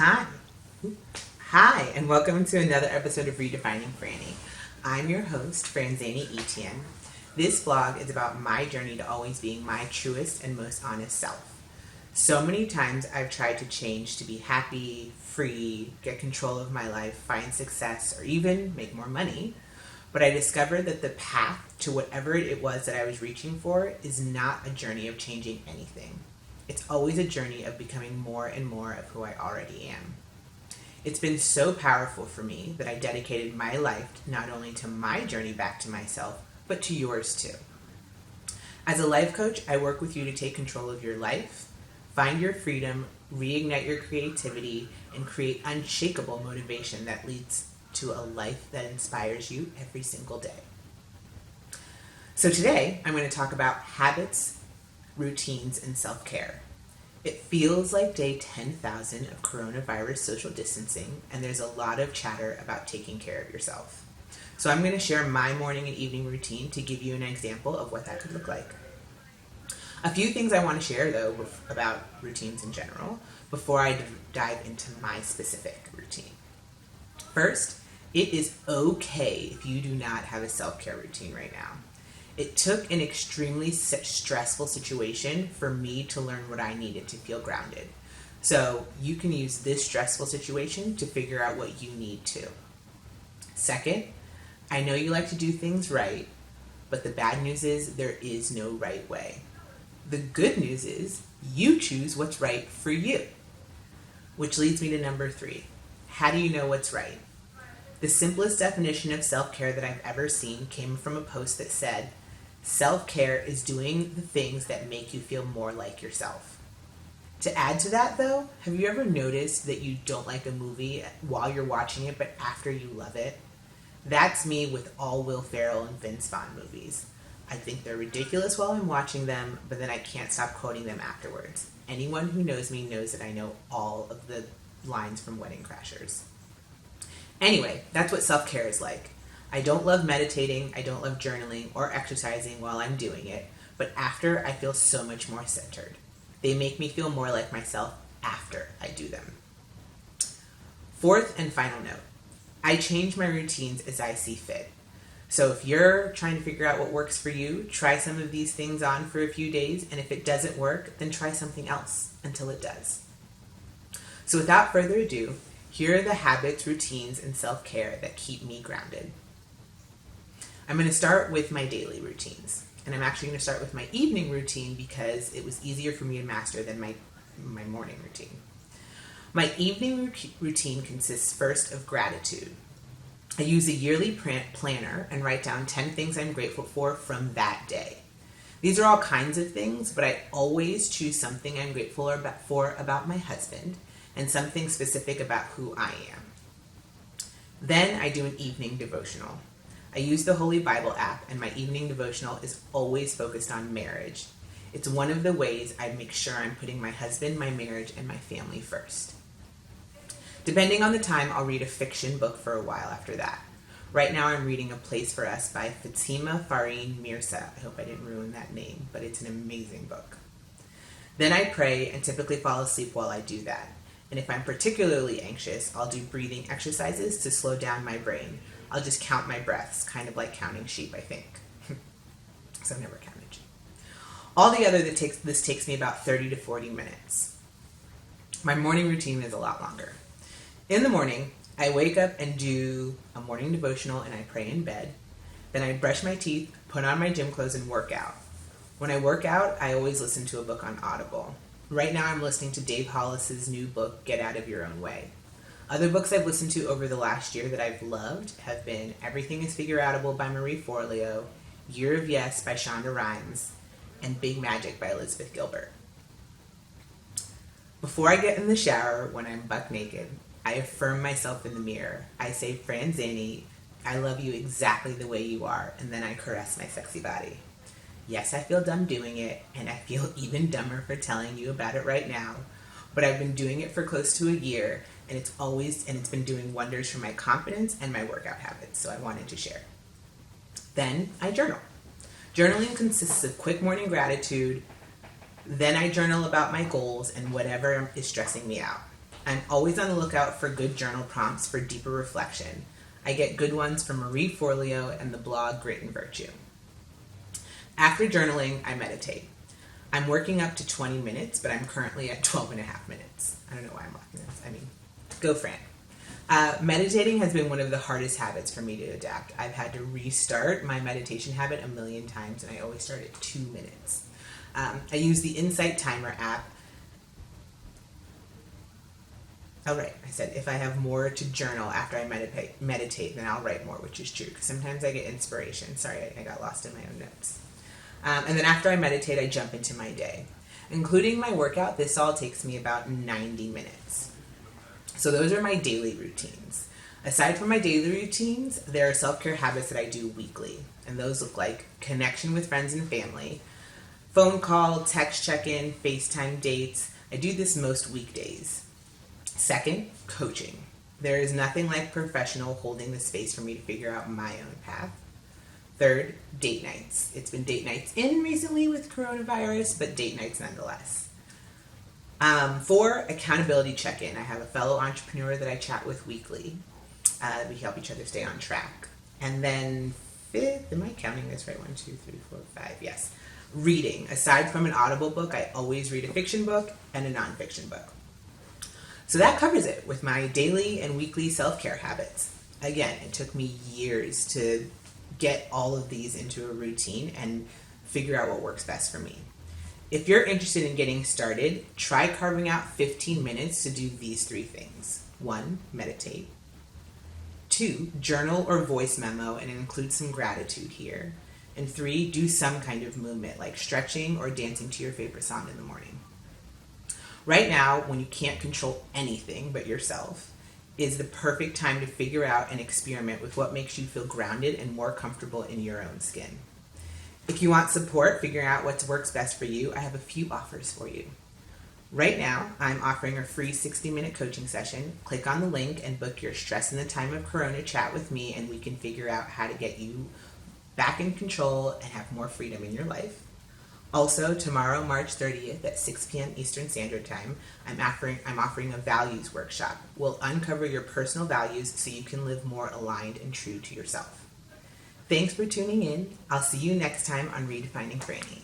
Hi. Hi, and welcome to another episode of Redefining Franny. I'm your host, FranETN. This blog is about my journey to always being my truest and most honest self. So many times I've tried to change to be happy, free, get control of my life, find success, or even make more money. But I discovered that the path to whatever it was that I was reaching for is not a journey of changing anything. It's always a journey of becoming more and more of who I already am. It's been so powerful for me that I dedicated my life not only to my journey back to myself, but to yours too. As a life coach, I work with you to take control of your life, find your freedom, reignite your creativity, and create unshakable motivation that leads to a life that inspires you every single day. So today, I'm going to talk about habits, routines, and self-care. It feels like day 10,000 of coronavirus social distancing, and there's a lot of chatter about taking care of yourself. So I'm going to share my morning and evening routine to give you an example of what that could look like. A few things I want to share, though, about routines in general before I dive into my specific routine. First, it is okay if you do not have a self-care routine right now. It took an extremely stressful situation for me to learn what I needed to feel grounded. So you can use this stressful situation to figure out what you need to. Second, I know you like to do things right, but the bad news is there is no right way. The good news is you choose what's right for you. Which leads me to number 3. How do you know what's right? The simplest definition of self-care that I've ever seen came from a post that said, self-care is doing the things that make you feel more like yourself. To add to that, though, have you ever noticed that you don't like a movie while you're watching it, but after you love it? That's me with all Will Ferrell and Vince Vaughn movies. I think they're ridiculous while I'm watching them, but then I can't stop quoting them afterwards. Anyone who knows me knows that I know all of the lines from Wedding Crashers. Anyway, that's what self-care is like. I don't love meditating, I don't love journaling or exercising while I'm doing it, but after I feel so much more centered. They make me feel more like myself after I do them. Fourth and final note, I change my routines as I see fit. So if you're trying to figure out what works for you, try some of these things on for a few days, and if it doesn't work, then try something else until it does. So without further ado, here are the habits, routines, and self-care that keep me grounded. I'm going to start with my daily routines. And I'm actually going to start with my evening routine because it was easier for me to master than my morning routine. My evening routine consists first of gratitude. I use a yearly planner and write down 10 things I'm grateful for from that day. These are all kinds of things, but I always choose something I'm grateful for about my husband and something specific about who I am. Then I do an evening devotional. I use the Holy Bible app, and my evening devotional is always focused on marriage. It's one of the ways I make sure I'm putting my husband, my marriage, and my family first. Depending on the time, I'll read a fiction book for a while after that. Right now I'm reading A Place for Us by Fatima Farine Mirza. I hope I didn't ruin that name, but it's an amazing book. Then I pray and typically fall asleep while I do that. And if I'm particularly anxious, I'll do breathing exercises to slow down my brain. I'll just count my breaths, kind of like counting sheep, I think. So I've never counted sheep. Altogether, this takes me about 30 to 40 minutes. My morning routine is a lot longer. In the morning, I wake up and do a morning devotional and I pray in bed. Then I brush my teeth, put on my gym clothes, and work out. When I work out, I always listen to a book on Audible. Right now I'm listening to Dave Hollis's new book, Get Out of Your Own Way. Other books I've listened to over the last year that I've loved have been Everything is Figureoutable by Marie Forleo, Year of Yes by Shonda Rhimes, and Big Magic by Elizabeth Gilbert. Before I get in the shower, when I'm buck naked, I affirm myself in the mirror. I say, Franzani, I love you exactly the way you are, and then I caress my sexy body. Yes, I feel dumb doing it, and I feel even dumber for telling you about it right now, but I've been doing it for close to a year, and it's been doing wonders for my confidence and my workout habits, so I wanted to share. Then I journal. Journaling consists of quick morning gratitude. Then I journal about my goals and whatever is stressing me out. I'm always on the lookout for good journal prompts for deeper reflection. I get good ones from Marie Forleo and the blog Grit and Virtue. After journaling, I meditate. I'm working up to 20 minutes, but I'm currently at 12 and a half minutes. I don't know why I'm laughing at this. Go Fran. Meditating has been one of the hardest habits for me to adapt. I've had to restart my meditation habit a million times, and I always start at 2 minutes. I use the Insight Timer app. Oh, right. I said if I have more to journal after I meditate, then I'll write more, which is true, because sometimes I get inspiration. Sorry, I got lost in my own notes. And then after I meditate, I jump into my day. Including my workout, this all takes me about 90 minutes. So those are my daily routines. Aside from my daily routines, there are self-care habits that I do weekly. And those look like connection with friends and family, phone call, text check-in, FaceTime dates. I do this most weekdays. Second, coaching. There is nothing like a professional holding the space for me to figure out my own path. Third, date nights. It's been date nights in recently with coronavirus, but date nights nonetheless. 4, accountability check-in. I have a fellow entrepreneur that I chat with weekly. We help each other stay on track. And then 5th, am I counting this right? 1, 2, 3, 4, 5. Yes. Reading. Aside from an Audible book, I always read a fiction book and a nonfiction book. So that covers it with my daily and weekly self-care habits. Again, it took me years to get all of these into a routine and figure out what works best for me. If you're interested in getting started, try carving out 15 minutes to do these 3 things. 1, meditate. 2, journal or voice memo and include some gratitude here. And 3, do some kind of movement like stretching or dancing to your favorite song in the morning. Right now, when you can't control anything but yourself, is the perfect time to figure out and experiment with what makes you feel grounded and more comfortable in your own skin. If you want support figuring out what works best for you, I have a few offers for you. Right now, I'm offering a free 60-minute coaching session. Click on the link and book your Stress in the Time of Corona chat with me, and we can figure out how to get you back in control and have more freedom in your life. Also, tomorrow, March 30th at 6 p.m. Eastern Standard Time, I'm offering a values workshop. We'll uncover your personal values so you can live more aligned and true to yourself. Thanks for tuning in. I'll see you next time on Redefining Franny.